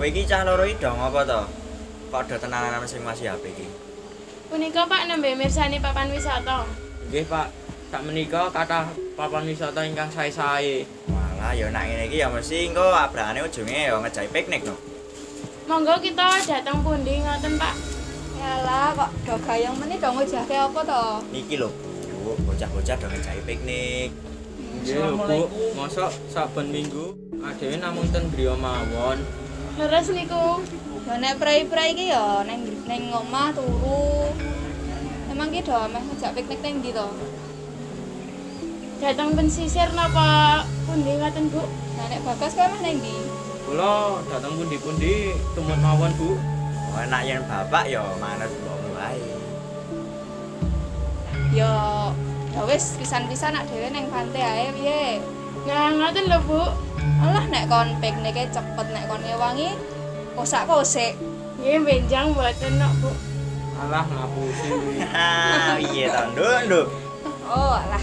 Kowe iki cah loro iki dong apa to? Kok do tenanan sing masih HP iki? Punika Pak nembe mirsani papan wisata. Nggih, Pak. Sak menika kathah papan wisata ingkang sae-sae. Walah ya nek ngene iki ya mesti engko abrakane ujunge ya ngejahi piknik no. Monggo kita datang pundi ngoten Pak. Yalah kok do gayeng meneh do ngejahke apa to? Niki lho, Bu, bocah-bocah do ngejahi piknik. Nggih, Bu. Mosok saben minggu adewe namung ten griya mawon. Leres niku. Ya nek prei-prei iki ya ning omah turu. Emang ki do meh ngejak piknik ning ndi to? Datang pensisir napa pundi ngoten Bu? Nah nek Bagas kowe meh ning ndi? Kula dateng pundi-pundi tumut mawon, Bu. Oh, enak yen bapak ya manut mbokmu wae. Ya wis pisan-pisan nak dhewe ning pantai ae piye? Nah, ngoten lho Bu. Alah nek kon piknike cepet nek kon ngewangi kosak-kosik. Nggih benjang mboten nok Bu. Alah ngapusi. Piye to, Nduk? Oh alah